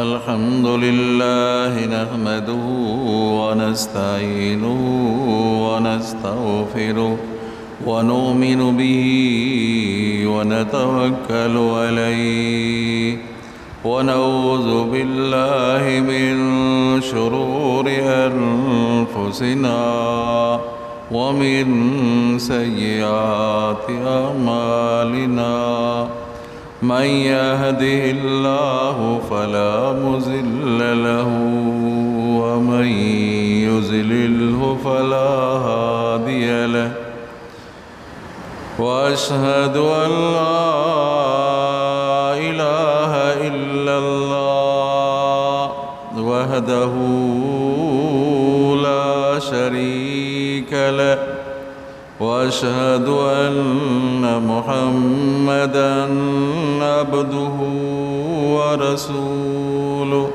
الحمد لله نحمده ونستعينه ونستغفره ونؤمن به ونتوكل عليه ونعوذ بالله من شرور أنفسنا ومن سيئات أعمالنا من يهده الله فلا مضل له ومن يضلله فلا هادي له وأشهد أن لا إله إلا الله وحده لا شريك له وأشهد أن محمدًا عبده ورسوله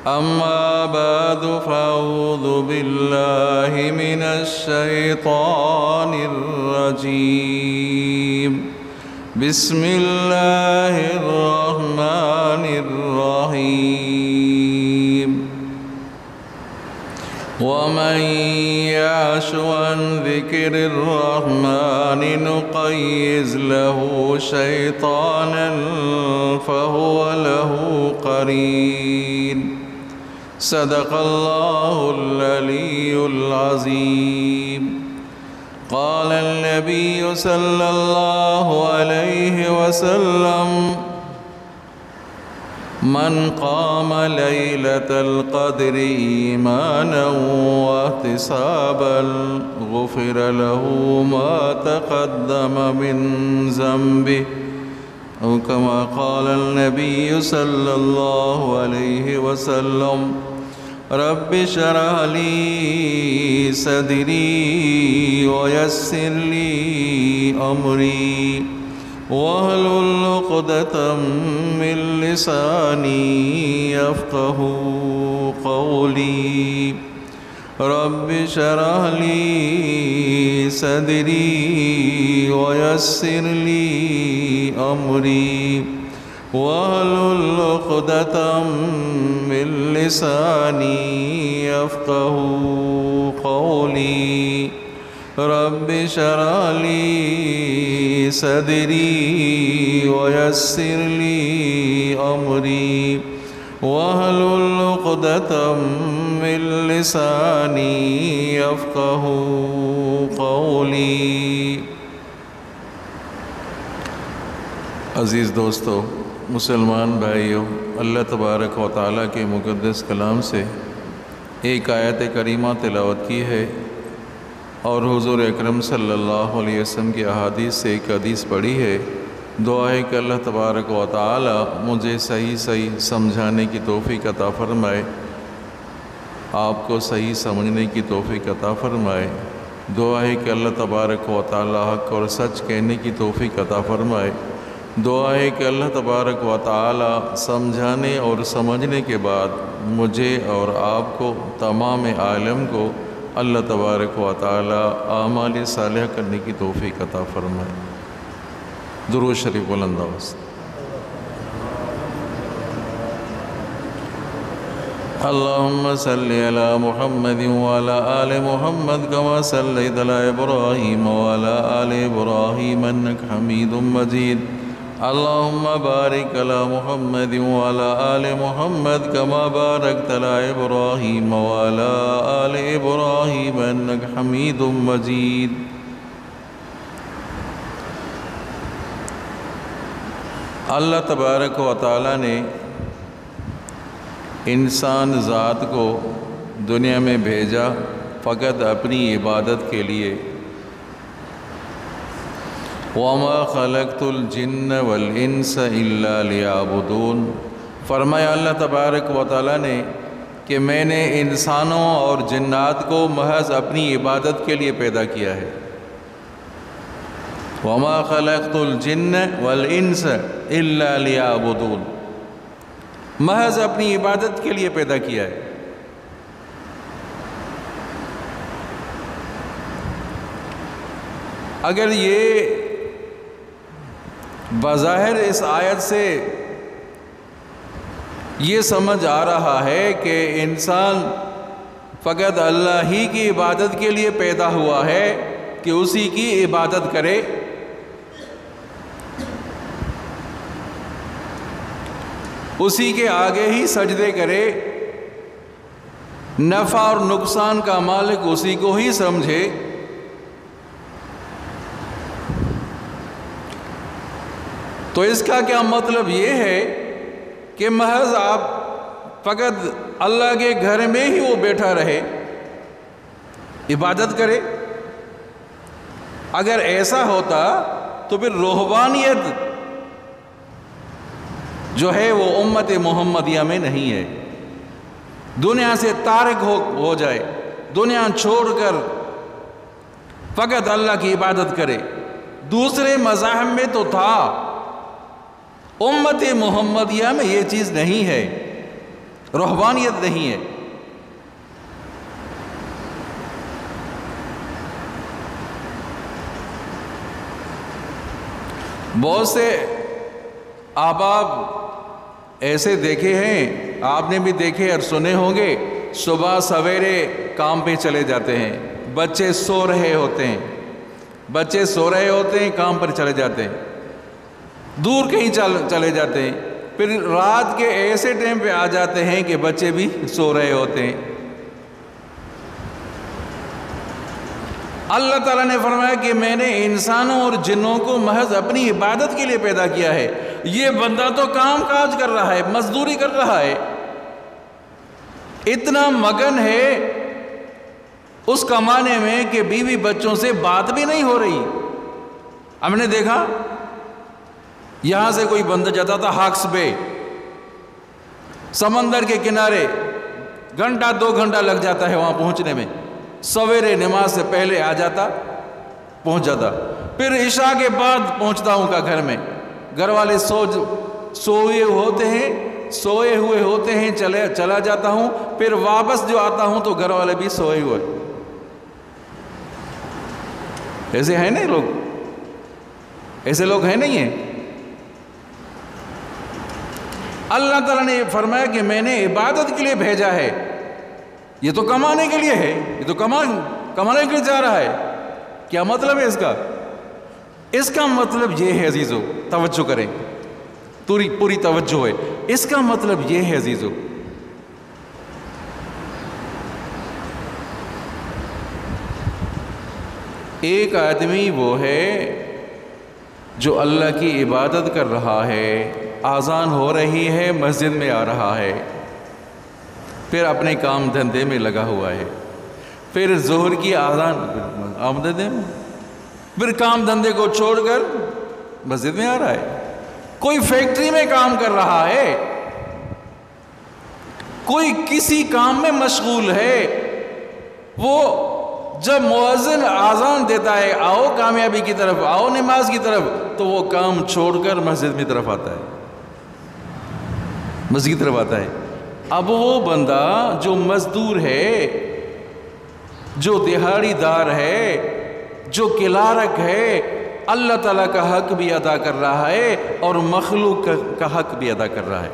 أما بعد فأعوذ بالله من الشيطان الرجيم بسم الله الرحمن الرحيم ومن يعش عن ذكر الرحمن نقيض له شيطانا فهو له قرين صدق الله العلي العظيم قال النبي صلى الله عليه وسلم من قام ليلة القدر إيمانا واحتسابا غفر له ما تقدم من ذنبه أو كما قال النبي صلى الله عليه وسلم رب اشرح لي صدري ويسر لي أمري واحلل عقدة من لساني يفقهوا قولي رب اشرح لي صدري ويسر لي أمري واحلل عقدة من لساني يفقهوا قولي رب اشرح لي صدري ويسر لي أمري واحلل عقدة من لساني يفقهوا قولي۔ عزیز دوستو، مسلمان بھائیو، اللہ تبارک و تعالیٰ کے مقدس کلام سے ایک آیت کریمہ تلاوت کی ہے اور حضور اکرم صلی اللہ علیہ وسلم کی احادیث سے ایک حدیث پڑھی ہے۔ دعا ہے کہ اللہ تبارک و تعالی مجھے صحیح سمجھانے کی توفیق عطا فرمائے، آپ کو صحیح سمجھنے کی توفیق عطا فرمائے۔ دعا ہے کہ اللہ تبارک و تعالی حق اور سچ کہنے کی توفیق عطا فرمائے۔ دعا ہے کہ اللہ تبارک و تعالی سمجھانے اور سمجھنے کے بعد مجھے اور آپ کو، تمام عالم کو، اللہ تبارک و تعالی اعمال صالحہ کرنے کی توفیق عطا فرمائے۔ درود شریف بلند آواز۔ اللہم صلی علی محمد وعلی آل محمد کما صلیت علی ابراہیم وعلی آل ابراہیم انک حمید مجید۔ اللہم بارک علی محمد وعلی آل محمد کما بارکت علی ابراہیم وعلی آل ابراہیم انک حمید مجید۔ اللہ تبارک و تعالیٰ نے انسان ذات کو دنیا میں بھیجا فقط اپنی عبادت کے لیے۔ وَمَا خَلَقْتُ الْجِنَّ وَالْإِنسَ إِلَّا لِيَعْبُدُونَ۔ فرمایا اللہ تبارک و تعالیٰ نے کہ میں نے انسانوں اور جنات کو محض اپنی عبادت کے لیے پیدا کیا ہے۔ وَمَا خَلَقْتُ الْجِنَّ وَالْإِنسَ إِلَّا لِيَعْبُدُونَ، محض اپنی عبادت کے لیے پیدا کیا ہے۔ اگر یہ بظاہر اس آیت سے یہ سمجھ آ رہا ہے کہ انسان فقط اللہ ہی کی عبادت کے لیے پیدا ہوا ہے کہ اسی کی عبادت کرے، اسی کے آگے ہی سجدے کرے، نفع اور نقصان کا مالک اسی کو ہی سمجھے، تو اس کا کیا مطلب یہ ہے کہ محض آپ فقط اللہ کے گھر میں ہی وہ بیٹھا رہے، عبادت کرے؟ اگر ایسا ہوتا تو پھر روحانیت جو ہے وہ امت محمدیہ میں نہیں ہے، دنیا سے تارک ہو جائے، دنیا چھوڑ کر فقط اللہ کی عبادت کرے۔ دوسرے مذاہب میں تو تھا، امت محمدیہ میں یہ چیز نہیں ہے، روحانیت نہیں ہے۔ بہت سے احباب ایسے دیکھے ہیں، آپ نے بھی دیکھے اور سنے ہوں گے، صبح سویرے کام پہ چلے جاتے ہیں، بچے سو رہے ہوتے ہیں، کام پر چلے جاتے ہیں، دور کہیں چلے جاتے ہیں، پھر رات کے ایسے ٹائم پہ آ جاتے ہیں کہ بچے بھی سو رہے ہوتے ہیں۔ اللہ تعالیٰ نے فرمایا کہ میں نے انسانوں اور جنوں کو محض اپنی عبادت کے لیے پیدا کیا ہے۔ یہ بندہ تو کام کاج کر رہا ہے، مزدوری کر رہا ہے، اتنا مگن ہے اس کمانے میں کہ بیوی بچوں سے بات بھی نہیں ہو رہی۔ ہم نے دیکھا یہاں سے کوئی بندہ جاتا تھا ہاکس بے، سمندر کے کنارے، گھنٹہ 2 گھنٹہ لگ جاتا ہے وہاں پہنچنے میں، سویرے نماز سے پہلے آ جاتا، پہنچ جاتا، پھر عشاء کے بعد پہنچتا ہوں کا گھر میں، گھر والے سوئے ہوئے ہوتے ہیں، چلا جاتا ہوں، پھر واپس جو آتا ہوں تو گھر والے بھی سوئے ہوئے۔ ایسے ہیں نہیں لوگ، ایسے لوگ ہیں نہیں ہیں۔ اللہ تعالیٰ نے فرمایا کہ میں نے عبادت کے لیے بھیجا ہے، یہ تو کمانے کے لیے ہے، یہ تو کمانے کے لیے جا رہا ہے۔ کیا مطلب ہے اس کا؟ اس کا مطلب یہ ہے عزیزو، توجہ کریں، پوری توجہ ہے، اس کا مطلب یہ ہے عزیزو، ایک آدمی وہ ہے جو اللہ کی عبادت کر رہا ہے، آذان ہو رہی ہے، مسجد میں آ رہا ہے، پھر اپنے کام دھندے میں لگا ہوا ہے، پھر ظہر کی آذان آمدے میں، پھر کام دھندے کو چھوڑ کر مسجد میں آ رہا ہے، کوئی فیکٹری میں کام کر رہا ہے، کوئی کسی کام میں مشغول ہے، وہ جب مؤذن آذان دیتا ہے آؤ کامیابی کی طرف، آؤ نماز کی طرف، تو وہ کام چھوڑ کر مسجد کی طرف آتا ہے، مسجد کی طرف آتا ہے۔ اب وہ بندہ جو مزدور ہے، جو دہاڑی دار ہے، جو کلارک ہے، اللہ تعالیٰ کا حق بھی ادا کر رہا ہے اور مخلوق کا حق بھی ادا کر رہا ہے۔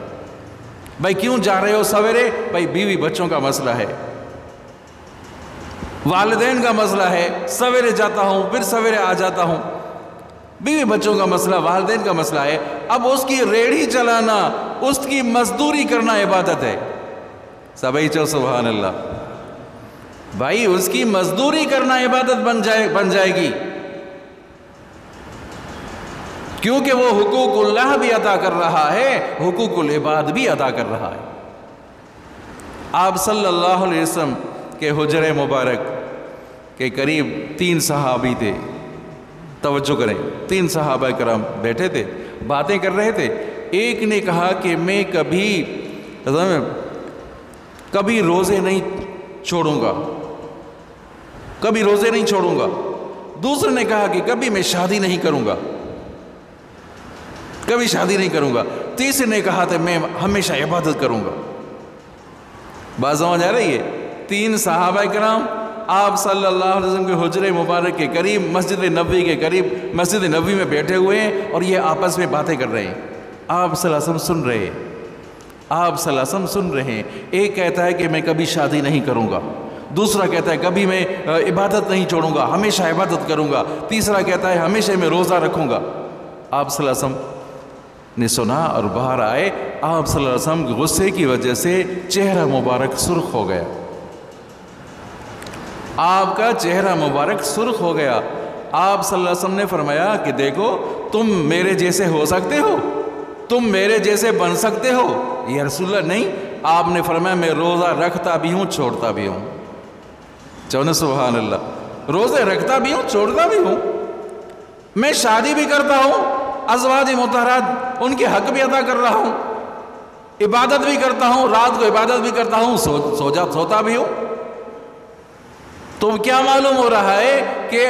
بھائی کیوں جا رہے ہو سویرے؟ بھائی بیوی بچوں کا مسئلہ ہے، والدین کا مسئلہ ہے، سویرے جاتا ہوں پھر سویرے آ جاتا ہوں، بیوی بچوں کا مسئلہ، والدین کا مسئلہ ہے۔ اب اس کی ریڑھی چلانا، اس کی مزدوری کرنا عبادت ہے۔ سبھی چو سبحان اللہ۔ بھائی اس کی مزدوری کرنا عبادت بن جائے گی، کیونکہ وہ حقوق اللہ بھی ادا کر رہا ہے، حقوق العباد بھی ادا کر رہا ہے۔ آپ صلی اللہ علیہ وسلم کے حجرہ مبارک کے قریب 3 صحابی تھے، توجہ کریں، 3 صحابہ کرام بیٹھے تھے، باتیں کر رہے تھے۔ ایک نے کہا کہ میں کبھی روزے نہیں چھوڑوں گا، کبھی روزے نہیں چھوڑوں گا۔ دوسرے نے کہا کہ کبھی میں شادی نہیں کروں گا، کبھی شادی نہیں کروں گا۔ تیسرے نے کہا تھا میں ہمیشہ عبادت کروں گا۔ بات سمجھ آ رہی ہے؟ 3 صحابہ کرام آپ صلی اللہ علیہ وسلم کے حجرہ مبارک کے قریب، مسجد نبوی کے قریب، مسجد نبوی میں بیٹھے ہوئے ہیں اور یہ آپس میں باتیں کر رہے ہیں، آپ صلی اللہ علیہ وسلم سن رہے ہیں۔ آپ صلی اللہ علیہ وسلم سن رہے ہیں. ایک کہتا ہے کہ میں کبھی شادی نہیں کروں گا، دوسرا کہتا ہے کبھی میں عبادت نہیں چھوڑوں گا، ہمیشہ عبادت کروں گا، تیسرا کہتا ہے ہمیشہ میں روزہ رکھوں گا. آپ صلی اللہ علیہ وسلم نے سنا اور باہر آئے. آپ صلی اللہ علیہ وسلم غصے کی وجہ سے چہرہ مبارک سرخ ہو گیا. آپ کا چہرہ مبارک سرخ ہو گیا. آپ صلی اللہ علیہ وسلم نے فرمایا کہ دیکھو تم میرے جیسے ہو سکتے ہو، تم میرے جیسے بن سکتے ہو؟ یا رسول اللہ نہیں. آپ نے فرمایا میں روزہ رکھتا بھی ہوں چھوڑتا بھی ہوں. چونا سبحان اللہ. روزے رکھتا بھی ہوں چھوڑتا بھی ہوں، میں شادی بھی کرتا ہوں، ازواج مطہرات ان کے حق بھی ادا کر رہا ہوں، عبادت بھی کرتا ہوں، رات کو عبادت بھی کرتا ہوں، سوتا بھی ہوں. تو کیا معلوم ہو رہا ہے کہ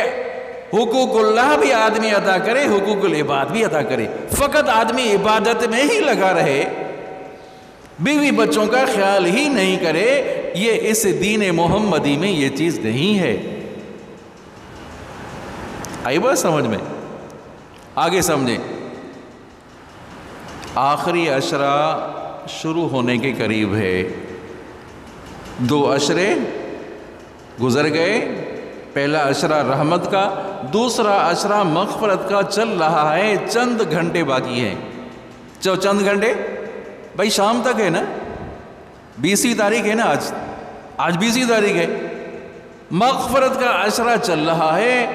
حقوق اللہ بھی آدمی ادا کرے، حقوق العباد بھی ادا کرے. فقط آدمی عبادت میں ہی لگا رہے، بیوی بچوں کا خیال ہی نہیں کرے، یہ اس دین محمدی میں یہ چیز نہیں ہے. آئی بات سمجھ میں؟ آگے سمجھیں. آخری عشرہ شروع ہونے کے قریب ہے. 2 عشرے گزر گئے. پہلا عشرہ رحمت کا، دوسرا عشرہ مغفرت کا چل رہا ہے. چند گھنٹے باقی ہیں. چند گھنٹے بھائی، شام تک ہے نا. 20 تاریخ ہے نا آج 20 تاریخ ہے. مغفرت کا عشرہ چل رہا ہے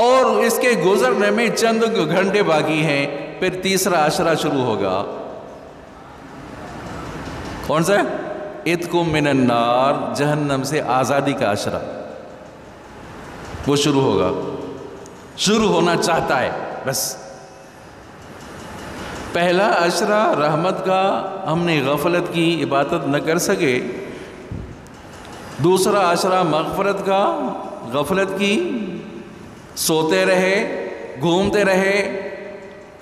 اور اس کے گزرنے میں چند گھنٹے باقی ہیں. پھر تیسرا عشرہ شروع ہوگا. کون سا؟ اتقم من النار، جہنم سے آزادی کا عشرہ. وہ شروع ہوگا، شروع ہونا چاہتا ہے. بس پہلا عشرہ رحمت کا ہم نے غفلت کی، عبادت نہ کر سکے. دوسرا عشرہ مغفرت کا غفلت کی، سوتے رہے، گھومتے رہے،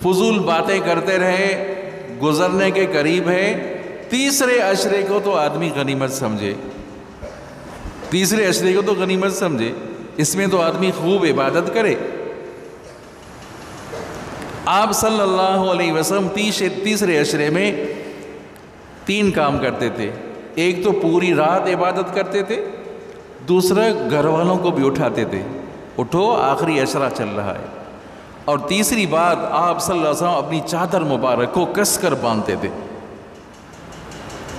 فضول باتیں کرتے رہے، گزرنے کے قریب ہے. تیسرے عشرے کو تو آدمی غنیمت سمجھے، تیسرے عشرے کو تو غنیمت سمجھے. اس میں تو آدمی خوب عبادت کرے. آپ صلی اللہ علیہ وسلم تیسرے عشرے میں 3 کام کرتے تھے. ایک تو پوری رات عبادت کرتے تھے، دوسرا گھر والوں کو بھی اٹھاتے تھے، اٹھو آخری عشرہ چل رہا ہے. اور تیسری بات، آپ صلی اللہ علیہ وسلم اپنی چادر مبارک کو کس کر باندھتے تھے.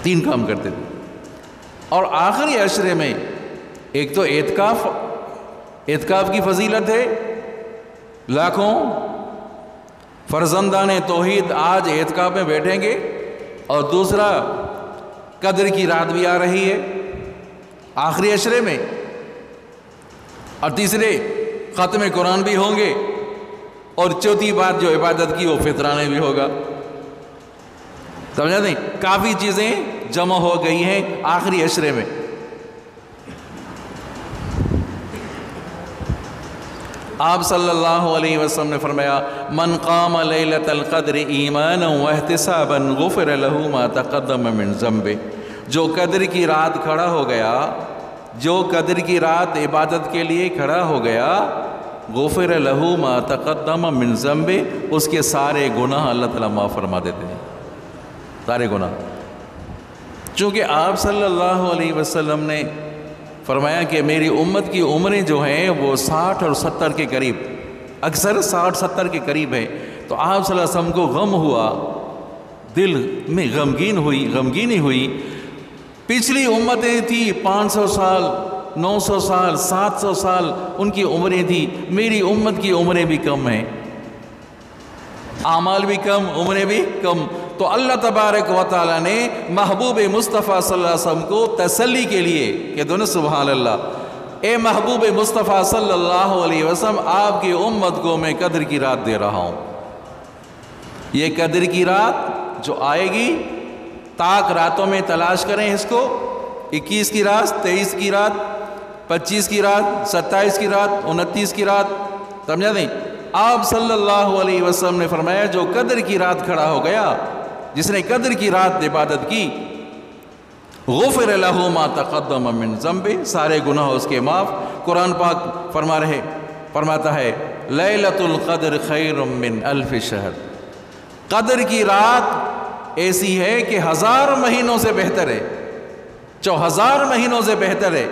3 کام کرتے تھے. اور آخری عشرے میں ایک تو اعتکاف کی فضیلت ہے. لاکھوں فرزندان توحید آج اعتکاف میں بیٹھیں گے. اور دوسرا قدر کی رات بھی آ رہی ہے آخری عشرے میں. اور تیسرے ختم قرآن بھی ہوں گے. اور چوتھی بات جو عبادت کی وہ فطرانے بھی ہوگا. سمجھا نہیں؟ کافی چیزیں جمع ہو گئی ہیں آخری عشرے میں. آپ صلی اللہ علیہ وسلم نے فرمایا من قام لیلۃ القدر ایمانا واحتسابا غفر له ما تقدم من ذنبه. جو قدر کی رات کھڑا ہو گیا، جو قدر کی رات عبادت کے لیے کھڑا ہو گیا، غفر له ما تقدم من ذنبه، اس کے سارے گناہ اللہ تعالیٰ معاف فرما دیتے ہیں، سارے گناہ. چونکہ آپ صلی اللہ علیہ وسلم نے فرمایا کہ میری امت کی عمریں جو ہیں وہ 60 اور 70 کے قریب، اکثر 60-70 کے قریب ہے. تو آپ صلی اللہ علیہ وسلم کو غم ہوا، دل میں غمگینی ہوئی. پچھلی امتیں تھی 500 سال، 900 سال، 700 سال ان کی عمریں تھی. میری امت کی عمریں بھی کم ہیں، اعمال بھی کم، عمریں بھی کم. تو اللہ تبارک و تعالیٰ نے محبوب مصطفیٰ صلی اللہ علیہ وسلم کو تسلی کے لیے کہ دونوں سبحان اللہ، اے محبوب مصطفیٰ صلی اللہ علیہ وسلم، آپ کی امت کو میں قدر کی رات دے رہا ہوں. یہ قدر کی رات جو آئے گی، طاق راتوں میں تلاش کریں اس کو. 21 کی رات، 23 کی رات، 25 کی رات، 27 کی رات، 29 کی رات. سمجھا نہیں؟ آپ صلی اللہ علیہ وسلم نے فرمایا جو قدر کی رات کھڑا ہو گیا، جس نے قدر کی رات عبادت کی، غفر له ما تقدم من ذنبه، سارے گناہ اس کے معاف. قرآن پاک فرماتا ہے لیلۃ القدر خیر من الف شہر. قدر کی رات ایسی ہے کہ 1000 مہینوں سے بہتر ہے، 4000 مہینوں سے بہتر ہے۔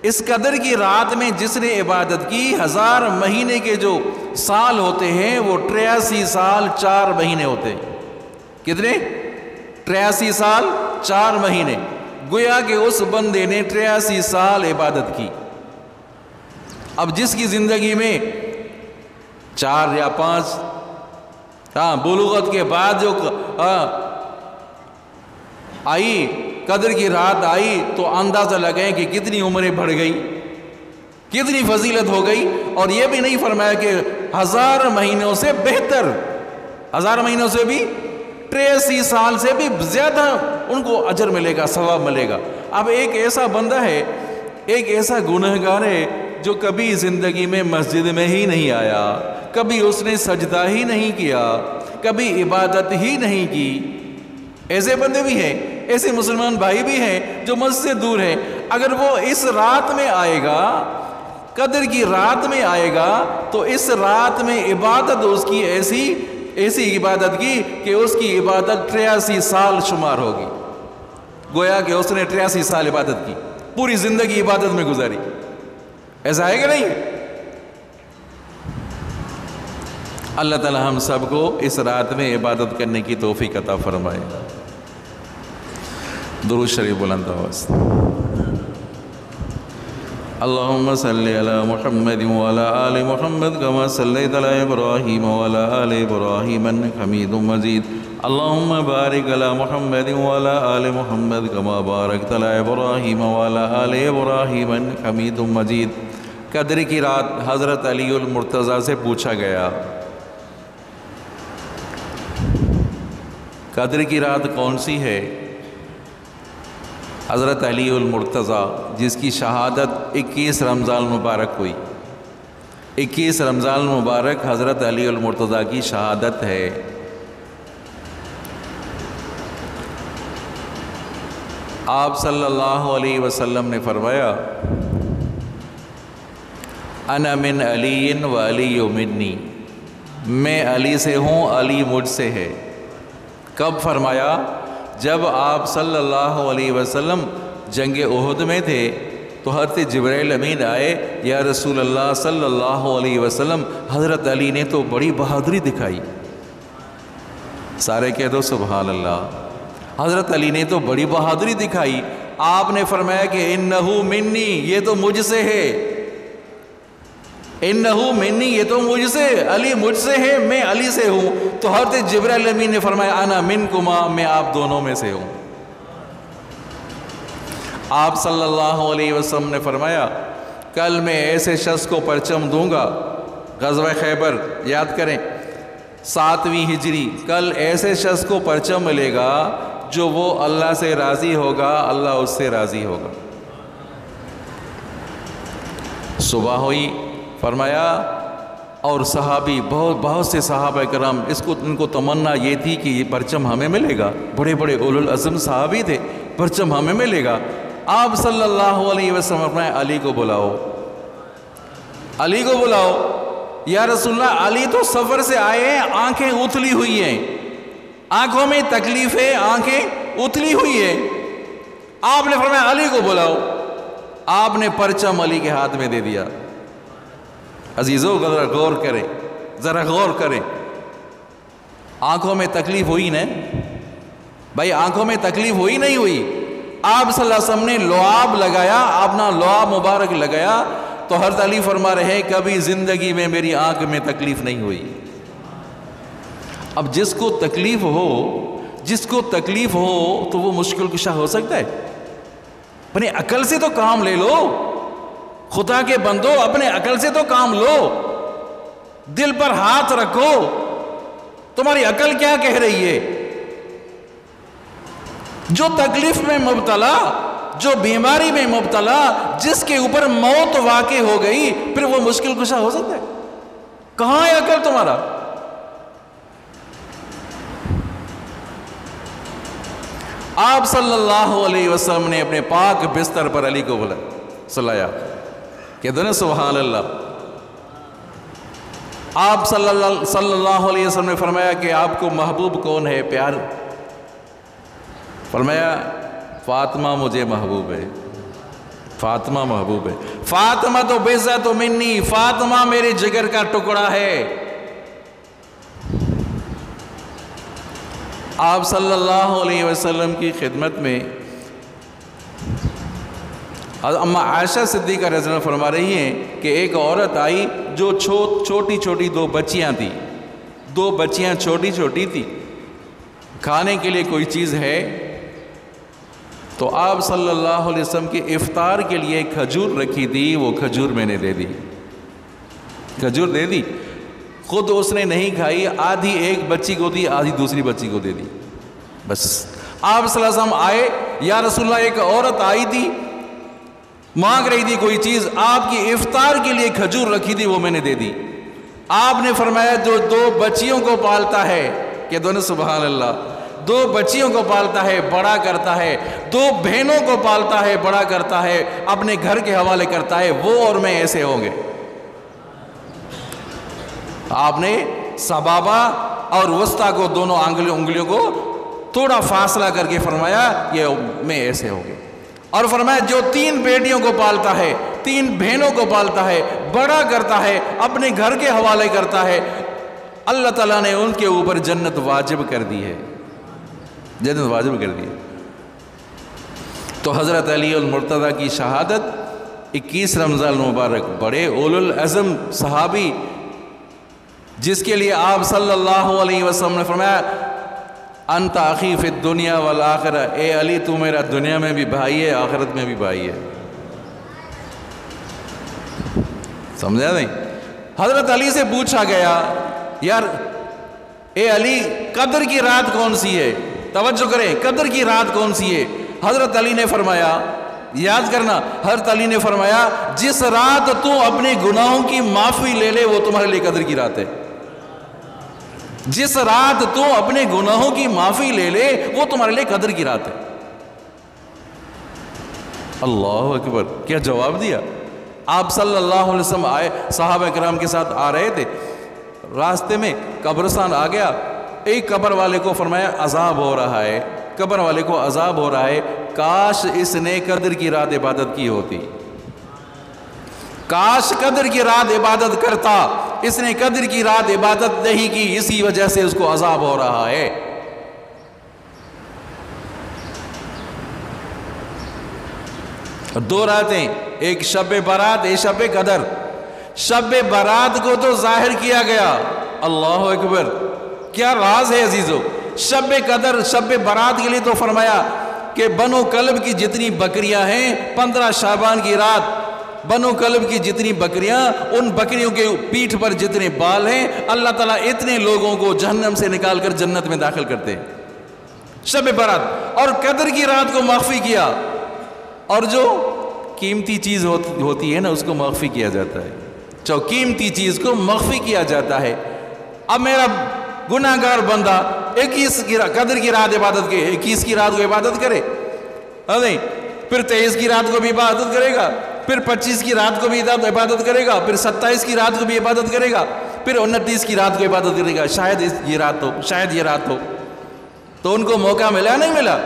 اس قدر کی رات میں جس نے عبادت کی، 1000 مہینے کے جو سال ہوتے ہیں وہ 83 سال 4 مہینے ہوتے ہیں۔ کتنے؟ 83 سال 4 مہینے۔ گویا کہ اس بندے نے 83 سال عبادت کی۔ اب جس کی زندگی میں 4 یا 5 بلوغت کے بعد جو آئی، قدر کی رات آئی، تو اندازہ لگائیں کہ کتنی عمریں بڑھ گئی، کتنی فضیلت ہو گئی۔ اور یہ بھی نہیں فرمایا کہ 1000 مہینوں سے بہتر، 1000 مہینوں سے بھی 83 سال سے بھی زیادہ ان کو اجر ملے گا، ثواب ملے گا۔ اب ایک ایسا بندہ ہے، ایک ایسا گنہگار ہے جو کبھی زندگی میں مسجد میں ہی نہیں آیا، کبھی اس نے سجدہ ہی نہیں کیا، کبھی عبادت ہی نہیں کی۔ ایسے بندے بھی ہیں، ایسے مسلمان بھائی بھی ہیں جو مسجد سے دور ہیں۔ اگر وہ اس رات میں آئے گا، قدر کی رات میں آئے گا، تو اس رات میں عبادت اس کی ایسی عبادت کی کہ اس کی عبادت 83 سال شمار ہوگی۔ گویا کہ اس نے 83 سال عبادت کی، پوری زندگی عبادت میں گزاری۔ ایسا ہے کہ نہیں؟ اللہ تعالی ہم سب کو اس رات میں عبادت کرنے کی توفیق عطا فرمائے۔ درود شریف بلند آواز۔ اللہم صلی علی محمد وعلی آل محمد کما صلیت علی ابراہیم وعلی آل ابراہیم انک حمید مجید۔ اللہم بارک علی محمد وعلی آل محمد کما بارکت علی ابراہیم وعلی آل ابراہیم انک حمید مجید۔ قدر کی رات حضرت علی المرتضیٰ سے پوچھا گیا، قدر کی رات کون سی ہے؟ حضرت علی المرتضیٰ جس کی شہادت 21 رمضان مبارک ہوئی، 21 رمضان مبارک حضرت علی المرتضیٰ کی شہادت ہے۔ آپ صلی اللہ علیہ وسلم نے فرمایا، انا من علی و علی منی، میں علی سے ہوں، علی مجھ سے ہے۔ کب فرمایا؟ جب آپ صلی اللہ علیہ وسلم جنگ احد میں تھے تو حضرت جبرائیل امین آئے، یا رسول اللہ صلی اللہ علیہ وسلم حضرت علی نے تو بڑی بہادری دکھائی۔ سارے کہہ دو سبحان اللہ۔ حضرت علی نے تو بڑی بہادری دکھائی۔ آپ نے فرمایا کہ انہو منی، یہ تو مجھ سے ہے، انہو منی، یہ تو مجھ سے، علی مجھ سے ہے، میں علی سے ہوں۔ تو حضرت جبرائیل امین نے فرمایا انا منکما، میں آپ دونوں میں سے ہوں۔ آپ صلی اللہ علیہ وسلم نے فرمایا کل میں ایسے شخص کو پرچم دوں گا، غزوہ خیبر یاد کریں 7ویں ہجری، کل ایسے شخص کو پرچم ملے گا جو وہ اللہ سے راضی ہوگا، اللہ اس سے راضی ہوگا۔ صبح ہوئی، فرمایا، اور صحابی بہت سے صحابہ کرام ان کو تمنا یہ تھی کہ یہ پرچم ہمیں ملے گا، بڑے بڑے اولو العزم صحابی تھے، پرچم ہمیں ملے گا۔ آپ صلی اللہ علیہ وسلم فرمایا علی کو بلاؤ، علی کو بلاؤ۔ یا رسول اللہ علی تو سفر سے آئے ہیں، آنکھیں اتھلی ہوئی ہیں، آنکھوں میں تکلیف ہے، آنکھیں اتھلی ہوئی ہیں۔ آپ نے فرمایا علی کو بلاؤ۔ آپ نے پرچم علی کے ہاتھ میں دے دیا۔ عزیزو ذرا غور کریں، ذرا غور کریں، آنکھوں میں تکلیف ہوئی نا بھائی، آنکھوں میں تکلیف ہوئی نہیں ہوئی؟ آپ صلی اللہ علیہ وسلم نے لعاب لگایا، اپنا لعاب مبارک لگایا، تو حضرت علی فرما رہے ہیں کبھی زندگی میں میری آنکھ میں تکلیف نہیں ہوئی۔ اب جس کو تکلیف ہو تو وہ مشکل کشا ہو سکتا ہے؟ اپنی عقل سے تو کام لے لو، خدا کے بندو اپنے عقل سے تو کام لو، دل پر ہاتھ رکھو، تمہاری عقل کیا کہہ رہی ہے؟ جو تکلیف میں مبتلا، جو بیماری میں مبتلا، جس کے اوپر موت واقع ہو گئی، پھر وہ مشکل کشا ہو سکتا ہے؟ کہاں ہے عقل تمہارا؟ آپ صلی اللہ علیہ وسلم نے اپنے پاک بستر پر علی کو سلایا، کہتے ہیں نا سبحان اللہ۔ آپ صلی اللہ علیہ وسلم نے فرمایا کہ آپ کو محبوب کون ہے، فرمایا فاطمہ مجھے محبوب ہے، فاطمہ محبوب ہے، فاطمہ تو بِضْعَةٌ مِّنِّی، فاطمہ میرے جگر کا ٹکڑا ہے۔ آپ صلی اللہ علیہ وسلم کی خدمت میں اما عائشہ صدیقہ رضی اللہ عنہا فرما رہی ہیں کہ ایک عورت آئی جو چھوٹی چھوٹی دو بچیاں تھیں، دو بچیاں چھوٹی چھوٹی تھی، کھانے کے لیے کوئی چیز ہے؟ تو آپ صلی اللہ علیہ وسلم کی افطار کے لیے کھجور رکھی تھی، وہ کھجور میں نے دے دی، کھجور دے دی، خود اس نے نہیں کھائی، آدھی ایک بچی کو دی، آدھی دوسری بچی کو دے دی، بس۔ آپ صلی اللہ علیہ وسلم آئے، یا رسول اللہ ایک عورت آئی تھی مانگ رہی تھی کوئی چیز، آپ کی افطار کے لیے کھجور رکھی تھی، وہ میں نے دے دی۔ آپ نے فرمایا جو دو بچیوں کو پالتا ہے، کہ دونوں سبحان اللہ، دو بچیوں کو پالتا ہے بڑا کرتا ہے، دو بہنوں کو پالتا ہے بڑا کرتا ہے، اپنے گھر کے حوالے کرتا ہے، وہ اور میں ایسے ہوں گے۔ آپ نے سبابہ اور وسطیٰ کو دونوں انگلیوں کو تھوڑا فاصلہ کر کے فرمایا یہ میں ایسے ہوں گے، اور فرمایا جو تین بیٹیوں کو پالتا ہے، تین بہنوں کو پالتا ہے، بڑا کرتا ہے، اپنے گھر کے حوالے کرتا ہے، اللہ تعالیٰ نے ان کے اوپر جنت واجب کر دی ہے، جنت واجب کر دی ہے۔ تو حضرت علی المرتضیٰ کی شہادت 21 رمضان المبارک، بڑے اولو العزم صحابی، جس کے لیے آپ صلی اللہ علیہ وسلم نے فرمایا انت اخی فی الدنیا والآخرہ، اے علی تو میرا دنیا میں بھی بھائی ہے، آخرت میں بھی بھائی ہے۔ سمجھا نہیں؟ حضرت علی سے پوچھا گیا یار اے علی قدر کی رات کون سی ہے؟ توجہ کریں، قدر کی رات کون سی ہے؟ حضرت علی نے فرمایا، یاد کرنا، حضرت علی نے فرمایا جس رات تو اپنے گناہوں کی معافی لے لے وہ تمہارے لیے قدر کی رات ہے، جس رات تو اپنے گناہوں کی معافی لے لے وہ تمہارے لیے قدر کی رات ہے۔ اللہ اکبر، کیا جواب دیا! آپ صلی اللہ علیہ وسلم آئے، صحابہ کرام کے ساتھ آ رہے تھے، راستے میں قبرستان آ گیا، ایک قبر والے کو فرمایا عذاب ہو رہا ہے، قبر والے کو عذاب ہو رہا ہے، کاش اس نے قدر کی رات عبادت کی ہوتی، کاش قدر کی رات عبادت کرتا، اس نے قدر کی رات عبادت نہیں کی، اسی وجہ سے اس کو عذاب ہو رہا ہے۔ دو راتیں، ایک شب برات، ایک شب قدر۔ شب برات کو تو ظاہر کیا گیا، اللہ اکبر، کیا راز ہے عزیزو! شب قدر، شب برات کے لیے تو فرمایا کہ بنو کلب کی جتنی بکریاں ہیں 15 شعبان کی رات، بنو کلب کی جتنی بکریاں، ان بکریوں کے پیٹھ پر جتنے بال ہیں، اللہ تعالیٰ اتنے لوگوں کو جہنم سے نکال کر جنت میں داخل کرتے ہیں شب برات۔ اور قدر کی رات کو مخفی کیا، اور جو قیمتی چیز ہوتی ہے نا اس کو مخفی کیا جاتا ہے، جو قیمتی چیز کو مخفی کیا جاتا ہے۔ اب میرا گناہ گار بندہ 21 کی قدر کی رات عبادت کے، 21 کی رات کو عبادت کرے، نہیں، پھر 23 کی رات کو بھی عبادت کرے گا، پھر 25 کی رات کو بھی عبادت کرے گا، پھر 27 کی رات کو بھی عبادت کرے گا، پھر 29 کی رات کو عبادت کرے گا، شاید یہ رات ہو، شاید یہ رات ہو۔ تو ان کو موقع ملا نہیں ملا؟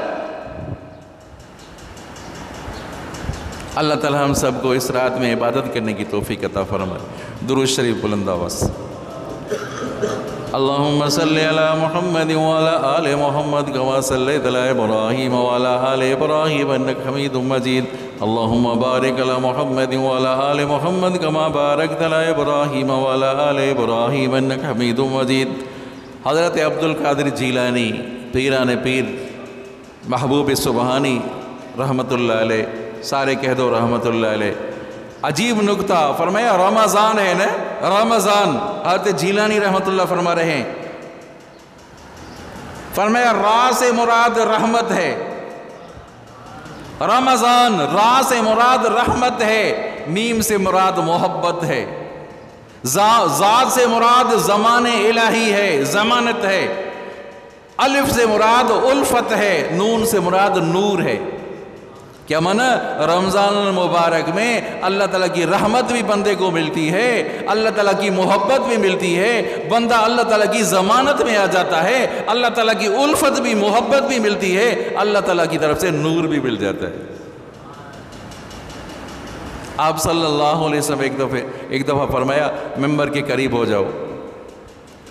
اللہ تعالی ہم سب کو اس رات میں عبادت کرنے کی توفیق عطا فرمائے۔ درود شریف بلند آواز۔ اللہم صلی علی محمد وعلی آل محمد کما صلیت علی ابراہیم وعلی آل ابراہیم انک حمید مجید۔ اللہم بارک علی محمد وعلی آل محمد کما بارکت علی ابراہیم وعلی آل ابراہیم انک حمید مجید۔ حضرت عبدالقادر جیلانی پیران پیر محبوب سبحانی رحمت اللہ علیہ، سارے کہہ دو رحمت اللہ علیہ، عجیب نکتہ فرمایا، رمضان ہے نا، رمضان، حضرت جیلانی رحمت اللہ فرما رہے ہیں، فرمایا را سے مراد رحمت ہے، رمضان را سے مراد رحمت ہے، میم سے مراد محبت ہے، ذات سے مراد زمان الہی ہے، ضمانت ہے، الف سے مراد الفت ہے، نون سے مراد نور ہے۔ کیا مانا؟ رمضان المبارک میں اللہ تعالیٰ کی رحمت بھی بندے کو ملتی ہے، اللہ تعالیٰ کی محبت بھی ملتی ہے، بندہ اللہ تعالیٰ کی ضمانت میں آ جاتا ہے، اللہ تعالیٰ کی الفت بھی محبت بھی ملتی ہے، اللہ تعالیٰ کی طرف سے نور بھی مل جاتا ہے۔ آپ صلی اللہ علیہ وسلم ایک دفعہ فرمایا ممبر کے قریب ہو جاؤ۔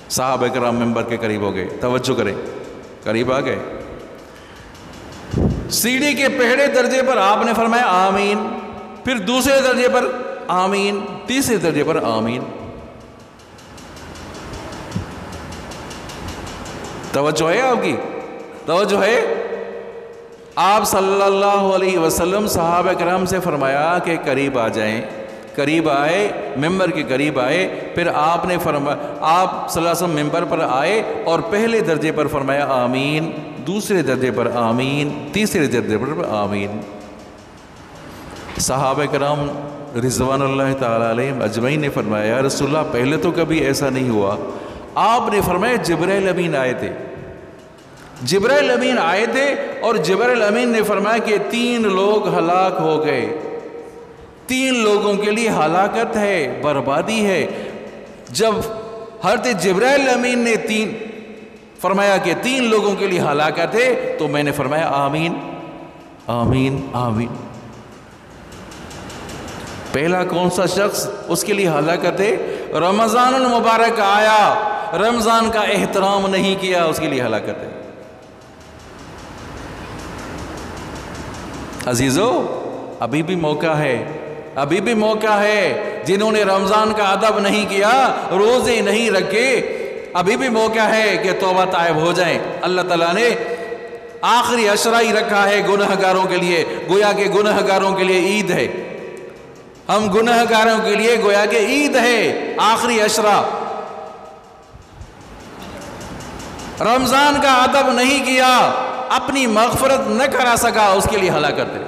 صحابہ کرام ممبر کے قریب ہو گئے، توجہ کریں، قریب آ گئے۔ سیڑھی کے پہلے درجے پر آپ نے فرمایا آمین، پھر دوسرے درجے پر آمین، تیسرے درجے پر آمین۔ توجہ ہے آپ کی؟ توجہ ہے؟ آپ صلی اللہ علیہ وسلم صحابہ کرام سے فرمایا کہ قریب آ جائیں، قریب آئے، ممبر کے قریب آئے، پھر آپ نے فرمایا، آپ صلی اللہ علیہ وسلم ممبر پر آئے اور پہلے درجے پر فرمایا آمین، دوسرے درجے پر آمین، تیسرے درجے پر آمین۔ صحابہ کرام رضوان اللہ تعالیٰ علیہم اجمعین نے فرمایا یا رسول اللہ پہلے تو کبھی ایسا نہیں ہوا۔ آپ نے فرمایا جبرائیل امین آئے تھے، جبرائیل امین آئے تھے اور جبرائیل امین نے فرمایا کہ 3 لوگ ہلاک ہو گئے، 3 لوگوں کے لیے ہلاکت ہے، بربادی ہے۔ جب حضرت جبرائیل امین نے فرمایا کہ 3 لوگوں کے لیے ہلاکت ہے تو میں نے فرمایا آمین آمین آمین۔ پہلا کون سا شخص اس کے لیے ہلاکت ہے؟ رمضان المبارک آیا، رمضان کا احترام نہیں کیا، اس کے لیے ہلاکت ہے۔ عزیزو ابھی بھی موقع ہے، ابھی بھی موقع ہے۔ جنہوں نے رمضان کا ادب نہیں کیا، روزے نہیں رکھے، ابھی بھی موقع ہے کہ توبہ طائب ہو جائیں۔ اللہ تعالیٰ نے آخری عشرہ ہی رکھا ہے گناہ گاروں کے لیے، گویا کہ گناہ گاروں کے لیے عید ہے۔ ہم گناہ گاروں کے لیے گویا کہ عید ہے، آخری عشرہ۔ رمضان کا ادب نہیں کیا، اپنی مغفرت نہ کرا سکا، اس کے لیے ہلاکت ہے۔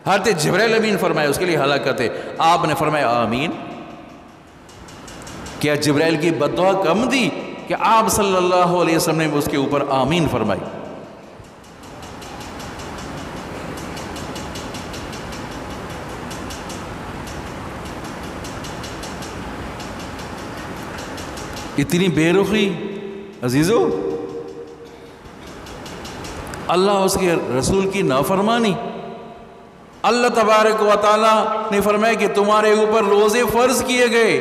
حضرت جبرائیل امین فرمایا اس کے لیے ہلاکت ہے۔ آپ نے فرمایا آمین۔ کیا جبرائیل کی بد دعا کم دی کہ آپ صلی اللہ علیہ وسلم نے اس کے اوپر آمین فرمائی؟ اتنی بے رخی عزیزو، اللہ اس کے رسول کی نافرمانی۔ اللہ تبارک و تعالیٰ نے فرمایا کہ تمہارے اوپر روزے فرض کیے گئے،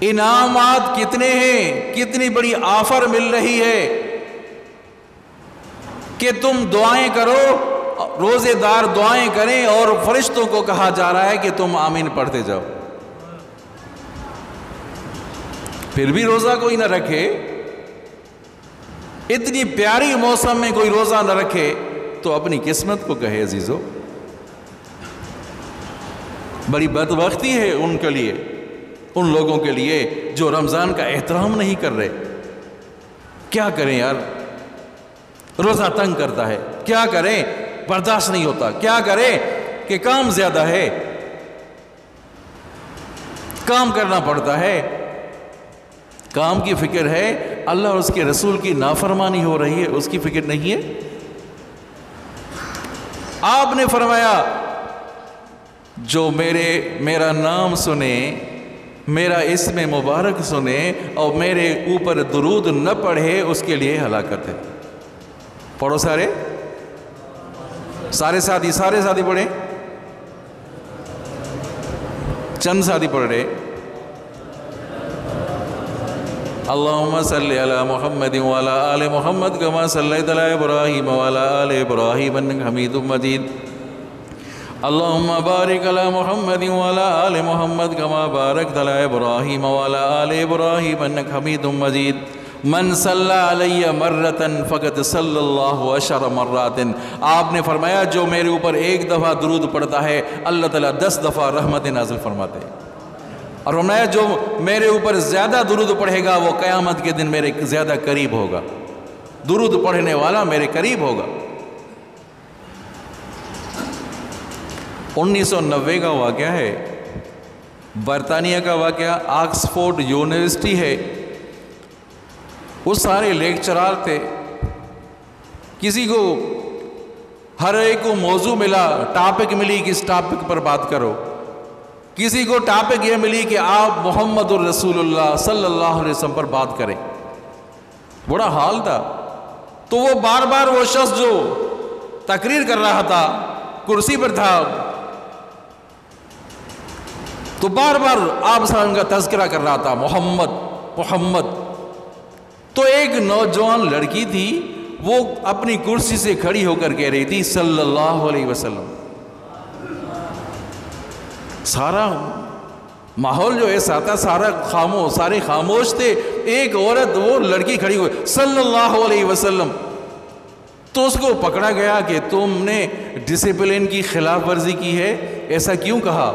انعامات کتنے ہیں، کتنی بڑی آفر مل رہی ہے کہ تم دعائیں کرو، روزے دار دعائیں کریں، اور فرشتوں کو کہا جا رہا ہے کہ تم آمین پڑھتے جاؤ۔ پھر بھی روزہ کوئی نہ رکھے، اتنی پیاری موسم میں کوئی روزہ نہ رکھے تو اپنی قسمت کو کہے عزیزو۔ بڑی بدبختی ہے ان کے لیے، ان لوگوں کے لیے جو رمضان کا احترام نہیں کر رہے۔ کیا کریں یار، روزہ تنگ کرتا ہے، کیا کریں، برداشت نہیں ہوتا، کیا کریں کہ کام زیادہ ہے، کام کرنا پڑتا ہے، کام کی فکر ہے، اللہ اور اس کے رسول کی نافرمانی ہو رہی ہے، اس کی فکر نہیں ہے۔ آپ نے فرمایا جو میرا نام سنے، میرا اسم مبارک سنے اور میرے اوپر درود نہ پڑھے، اس کے لیے ہلاکت ہے۔ پڑھو سارے ساتھی پڑھیں، چند ساتھی پڑھ رہے۔ اللہم صلی علی محمد وعلی آل محمد کما صلیت علی ابراہیم وعلی آل ابراہیم انک حمید مجید۔ اللہم بارک علی محمد وعلی آل محمد کما بارکت علی ابراہیم وعلی آل ابراہیم انک حمید مجید۔ من صلی علی مرتن فقط صلی اللہ 10 مرات۔ آپ نے فرمایا جو میرے اوپر ایک دفعہ درود پڑھتا ہے، اللہ تعالیٰ 10 دفعہ رحمت نازل فرماتے ہیں۔ اور فرمایا جو میرے اوپر زیادہ درود پڑھے گا وہ قیامت کے دن میرے زیادہ قریب ہوگا، درود پڑھنے والا میرے قریب ہوگا۔ 1990 کا واقعہ ہے، برطانیہ کا واقعہ، آکسفورڈ یونیورسٹی ہے، وہ سارے لیکچرار تھے، کسی کو ہر ایک کو موضوع ملا، ٹاپک ملی کہ اس ٹاپک پر بات کرو. کسی کو ٹاپک یہ ملی کہ آپ محمد الرسول اللہ صلی اللہ علیہ وسلم پر بات کریں. بڑا حال تھا. تو وہ بار بار وہ شخص جو تقریر کر رہا تھا، کرسی پر تھا، تو بار بار آپ صلی اللہ علیہ وسلم کا تذکرہ کر رہا تھا، محمد محمد. تو ایک نوجوان لڑکی تھی، وہ اپنی کرسی سے کھڑی ہو کر کہہ رہی تھی صلی اللہ علیہ وسلم. سارا ماحول جو ایسا تھا، سارے خاموش تھے. ایک عورت، وہ لڑکی کھڑی ہوئی صلی اللہ علیہ وسلم. تو اس کو پکڑا گیا کہ تم نے ڈسپلن کی خلاف ورزی کی ہے. ایسا کیوں کہا؟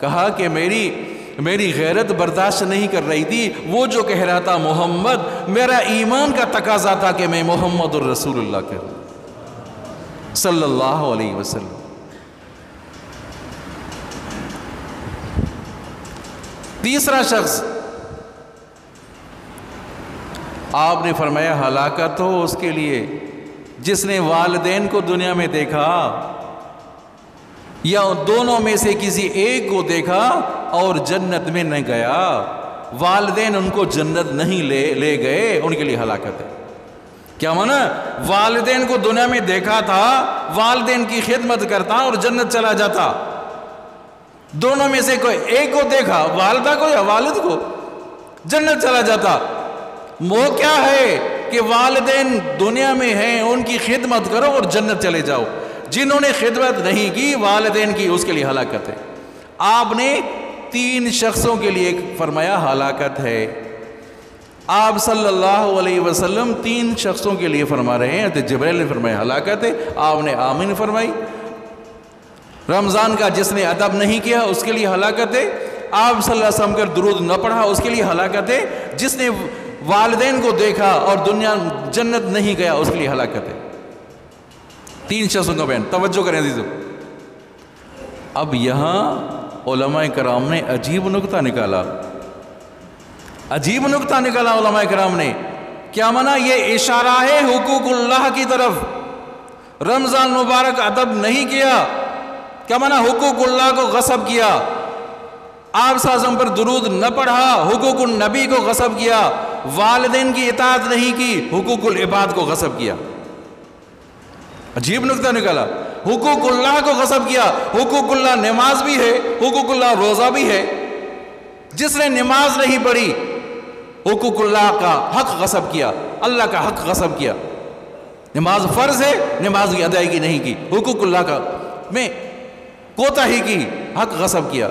کہا کہ میری غیرت برداشت نہیں کر رہی تھی. وہ جو کہہ رہا تھا محمد، میرا ایمان کا تقاضا تھا کہ میں محمد الرسول اللہ کہوں صلی اللہ علیہ وسلم. تیسرا شخص، آپ نے فرمایا ہلاکت ہو اس کے لیے جس نے والدین کو دنیا میں دیکھا یا دونوں میں سے کسی ایک کو دیکھا اور جنت میں نہ گیا. والدین ان کو جنت نہیں لے گئے، ان کے لیے ہلاکت ہے. کیا مانا؟ والدین کو دنیا میں دیکھا تھا، والدین کی خدمت کرتا اور جنت چلا جاتا. دونوں میں سے کوئی ایک کو دیکھا، والدہ کو یا والد کو، جنت چلا جاتا. وہ کیا ہے کہ والدین دنیا میں ہیں، ان کی خدمت کرو اور جنت چلے جاؤ. جنہوں نے خدمت نہیں کی والدین کی، اس کے لیے ہلاکت ہے. آپ نے 3 شخصوں کے لیے فرمایا ہلاکت ہے. آپ صلی اللہ علیہ وسلم 3 شخصوں کے لیے فرما رہے ہیں. جبریل نے فرمایا ہلاکت ہے، آپ نے آمین فرمائی. رمضان کا جس نے ادب نہیں کیا اس کے لیے ہلاکت ہے. آپ صلی اللہ علیہ وسلم کا درود نہ پڑھا اس کے لیے ہلاکت ہے. جس نے والدین کو دیکھا اور دنیا جنت نہیں گیا اس کے لیے ہلاکت ہے. 3 شخصوں کا بیان. توجہ کریں عزیزو. اب یہاں علماء کرام نے عجیب نکتہ نکالا. علماء کرام نے کیا مانا؟ یہ اشارہ ہے حقوق اللہ کی طرف. رمضان مبارک ادب نہیں کیا، کیا مانا؟ حقوق اللہ کو غصب کیا. آپ صلی اللہ علیہ وسلم پر درود نہ پڑھا، حقوق النبی کو غصب کیا. والدین کی اطاعت نہیں کی، حقوق العباد کو غصب کیا. عجیب نکتہ نکالا. حقوق اللہ کو غصب کیا. حقوق اللہ نماز بھی ہے، حقوق اللہ روزہ بھی ہے. جس نے نماز نہیں پڑھی حقوق اللہ کا حق غصب کیا، اللہ کا حق غصب کیا. نماز فرض ہے، نماز کی ادائیگی نہیں کی، حقوق اللہ کا میں کوتاہی کی، حق غصب کیا.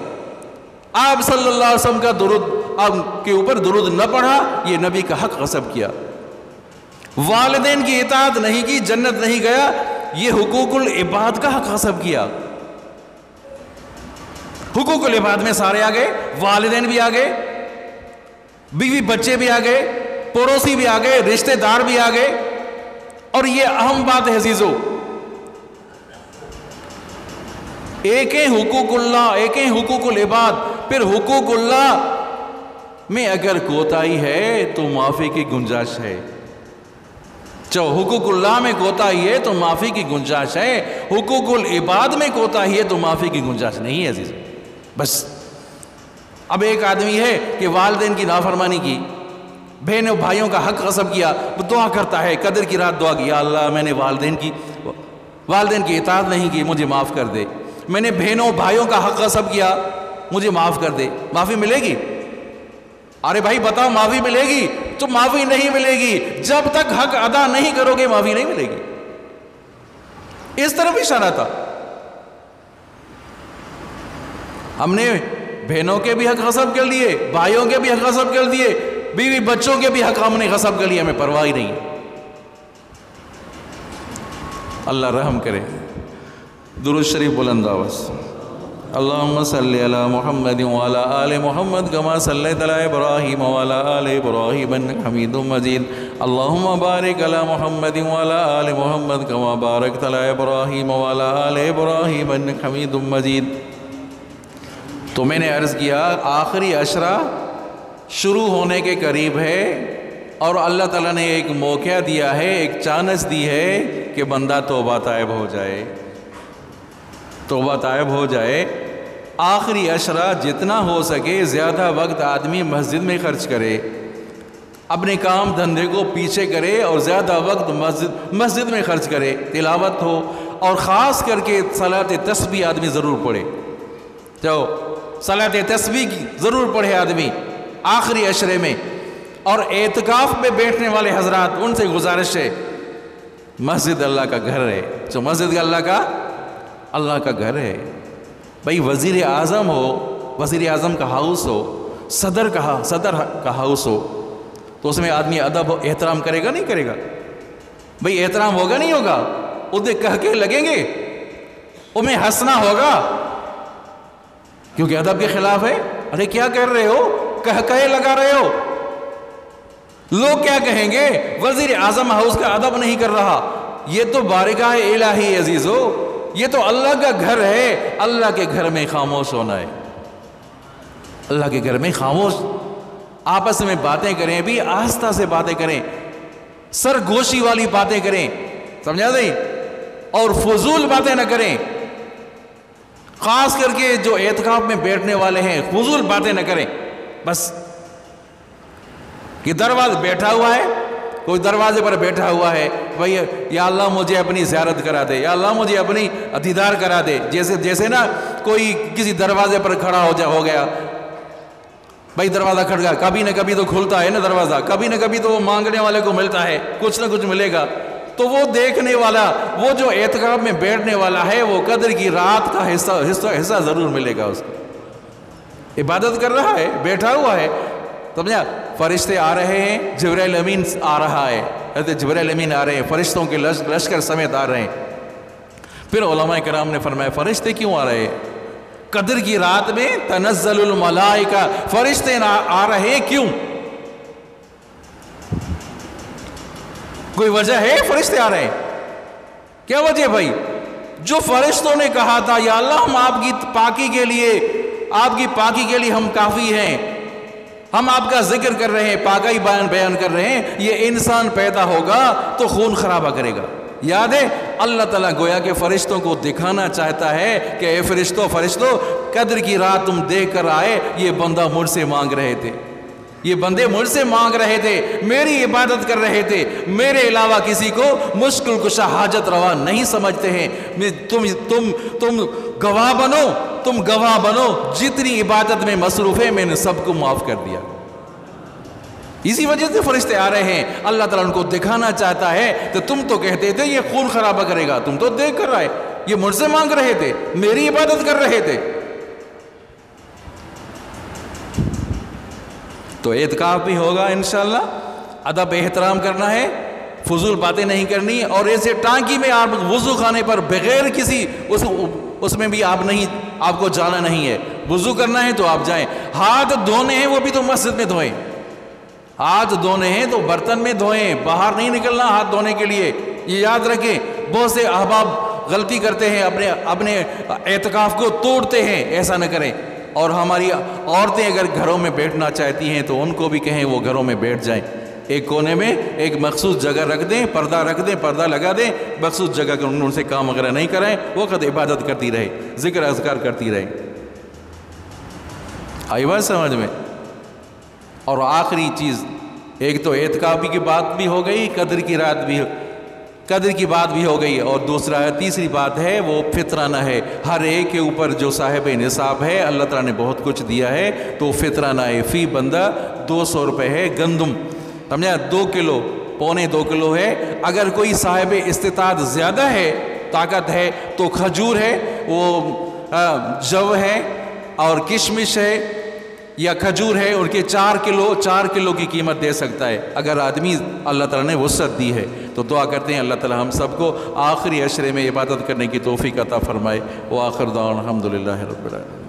آپ صلی اللہ علیہ وسلم کا درود، آپ کے اوپر درود نہ پڑھا، یہ نبی کا حق غصب کیا. والدین کی اطاعت نہیں کی، جنت نہیں گیا، یہ حقوق العباد کا حق غصب کیا. حقوق العباد میں سارے آ گئے، والدین بھی آ گئے، بیوی بچے بھی آ گئے، پڑوسی بھی آ گئے، رشتہ دار بھی آ گئے. اور یہ اہم بات ہے عزیزو، ایک ہے حقوق اللہ، ایک ہے حقوق العباد. پھر حقوق اللہ میں اگر کوتاہی ہے تو معافی کی گنجائش ہے. حقوق اللہ میں کوتاہی ہے تو معافی کی گنجائش ہے. حقوق العباد میں کوتاہی ہے تو معافی کی گنجائش نہیں ہے عزیز. بس اب ایک آدمی ہے کہ والدین کی نافرمانی کی، بہنوں بھائیوں کا حق غصب کیا، وہ دعا کرتا ہے، قدر کی رات دعا کی، یا اللہ میں نے والدین کی اطاعت نہیں کی، مجھے معاف کر دے. میں نے بہنوں بھائیوں کا حق غصب کیا، مجھے معاف کر دے. معافی ملے گی؟ ارے بھائی بتاؤ، معافی ملے گی؟ تو معافی نہیں ملے گی. جب تک حق ادا نہیں کرو گے معافی نہیں ملے گی. اس طرف اشارہ تھا. ہم نے بہنوں کے بھی حق غصب کر لیے، بھائیوں کے بھی حق غصب کر دیے، بیوی بچوں کے بھی حق ہم نے غصب کر لیا، ہمیں پرواہ ہی نہیں. اللہ رحم کرے. درود شریف بلند آواز. اللہم صلی علی محمد وعلی آل محمد کما صلیت علی ابراہیم وعلی آل ابراہیم انک حمید مجید. اللہم بارک علی محمد وعلی آل محمد کما بارکت علی ابراہیم وعلی آل ابراہیم انک حمید مجید. تو میں نے عرض کیا آخری عشرہ شروع ہونے کے قریب ہے، اور اللہ تعالیٰ نے ایک موقع دیا ہے، ایک چانس دی ہے کہ بندہ توبہ طائب ہو جائے، توبہ طائب ہو جائے۔ آخری عشرہ جتنا ہو سکے زیادہ وقت آدمی مسجد میں خرچ کرے، اپنے کام دھندے کو پیچھے کرے اور زیادہ وقت مسجد میں خرچ کرے، تلاوت ہو، اور خاص کر کے صلاۃ تسبیح آدمی ضرور پڑھے، جو صلاۃ تسبیح کی ضرور پڑھے آدمی آخری عشرے میں۔ اور اعتکاف میں بیٹھنے والے حضرات، ان سے گزارش ہے، مسجد اللہ کا گھر ہے، جو مسجد کا اللہ کا گھر ہے۔ بھائی وزیر اعظم ہو، وزیر اعظم کا ہاؤس ہو، صدر کا ہاؤس ہو، تو اس میں آدمی ادب احترام کرے گا نہیں کرے گا؟ بھئی احترام ہوگا نہیں ہوگا؟ ادھر کہہ کے لگیں گے، انہیں ہنسنا ہوگا کیونکہ ادب کے خلاف ہے۔ ارے کیا کر رہے ہو، کہے لگا رہے ہو، لوگ کیا کہیں گے؟ وزیر اعظم ہاؤس کا ادب نہیں کر رہا۔ یہ تو بارگاہ الہی عزیزو، یہ تو اللہ کا گھر ہے۔ اللہ کے گھر میں خاموش ہونا ہے، اللہ کے گھر میں خاموش، آپس میں باتیں کریں، بھی آہستہ سے باتیں کریں، سرگوشی والی باتیں کریں، سمجھا دیں، اور فضول باتیں نہ کریں۔ خاص کر کے جو اعتکاف میں بیٹھنے والے ہیں، فضول باتیں نہ کریں۔ بس کہ دروازے بیٹھا ہوا ہے، کوئی دروازے پر بیٹھا ہوا ہے، بھئی یا اللہ مجھے اپنی زیارت کرا دے، یا اللہ مجھے اپنی دیدار کرا دے، جیسے نا کوئی کسی دروازے پر کھڑا ہو گیا، بھائی دروازہ کھڑ گیا، کبھی نہ کبھی تو کھلتا ہے نا دروازہ، کبھی نہ کبھی تو وہ مانگنے والے کو ملتا ہے، کچھ نہ کچھ ملے گا۔ تو وہ دیکھنے والا، وہ جو اعتکاف میں بیٹھنے والا ہے، وہ قدر کی رات کا حصہ ضرور ملے گا اس کو۔ عبادت کر رہا ہے، بیٹھا ہوا ہے، سمجھا؟ فرشتے آ رہے ہیں، جبرائیل امین آ رہا ہے، حضرت جبرائیل امین آ رہے ہیں، فرشتوں کے لشکر سمیت آ رہے ہیں۔ پھر علماء کرام نے فرمایا فرشتے کیوں آ رہے ہیں؟ قدر کی رات میں تنزل الملائکہ، فرشتے آ رہے ہیں، کیوں؟ کوئی وجہ ہے فرشتے آ رہے ہیں؟ کیا وجہ بھائی؟ جو فرشتوں نے کہا تھا یا اللہ ہم آپ کی پاکی کے لیے ہم کافی ہیں، ہم آپ کا ذکر کر رہے ہیں، پاکی بیان کر رہے ہیں، یہ انسان پیدا ہوگا تو خون خرابہ کرے گا۔ یاد ہے اللہ تعالیٰ گویا کہ فرشتوں کو دکھانا چاہتا ہے کہ اے فرشتوں قدر کی رات تم دیکھ کر آئے، یہ بندہ مجھ سے مانگ رہے تھے، یہ بندے مجھ سے مانگ رہے تھے، میری عبادت کر رہے تھے، میرے علاوہ کسی کو مشکل کشا حاجت روا نہیں سمجھتے ہیں۔ تم گواہ بنو جتنی عبادت میں مصروف ہے، میں نے سب کو معاف کر دیا۔ اسی وجہ سے فرشتے آ رہے ہیں، اللہ تعالیٰ ان کو دکھانا چاہتا ہے کہ تم تو کہتے تھے یہ خون خرابہ کرے گا، تم تو دیکھ کر آئے، یہ مجھ سے مانگ رہے تھے، میری عبادت کر رہے تھے۔ تو اعتکاف بھی ہوگا انشاءاللہ، ادب احترام کرنا ہے، فضول باتیں نہیں کرنی، اور ایسے ٹانکی میں آپ وضو خانے پر بغیر کسی اس میں بھی آپ کو جانا نہیں ہے، وضو کرنا ہے تو آپ جائیں۔ ہاتھ دھونے ہیں وہ بھی تو مسجد میں دھوئیں، ہاتھ دھونے ہیں تو برتن میں دھوئیں، باہر نہیں نکلنا ہاتھ دھونے کے لیے۔ یہ یاد رکھیں، بہت سے احباب غلطی کرتے ہیں، اپنے اعتکاف کو توڑتے ہیں، ایسا نہ کریں۔ اور ہماری عورتیں اگر گھروں میں بیٹھنا چاہتی ہیں تو ان کو بھی کہیں وہ گھروں میں بیٹھ جائیں، ایک کونے میں ایک مخصوص جگہ رکھ دیں، پردہ رکھ دیں، پردہ لگا دیں، مخصوص جگہ کے ان سے کام وغیرہ نہیں کرائیں، وہ خود عبادت کرتی رہے، ذکر اذکار کرتی رہے۔ آئی بات سمجھ میں؟ اور آخری چیز، ایک تو اعتکاف کی بات بھی ہو گئی، قدر کی بات بھی ہو گئی، اور تیسری بات ہے وہ فطرانہ ہے۔ ہر ایک کے اوپر جو صاحب نصاب ہے، اللہ تعالیٰ نے بہت کچھ دیا ہے، تو فطرانہ ہے، فی بندہ 200 روپے ہے۔ گندم سمجھا 2 کلو، پونے 2 کلو ہے۔ اگر کوئی صاحب استطاعت زیادہ ہے، طاقت ہے، تو کھجور ہے، وہ جو ہے، اور کشمش ہے یا کھجور ہے، ان کے 4 کلو کی قیمت دے سکتا ہے، اگر آدمی اللہ تعالیٰ نے وسعت دی ہے۔ تو دعا کرتے ہیں اللہ تعالیٰ ہم سب کو آخری عشرے میں عبادت کرنے کی توفیق عطا فرمائے۔ وآخر دعوانا الحمدللہ رب العالمین۔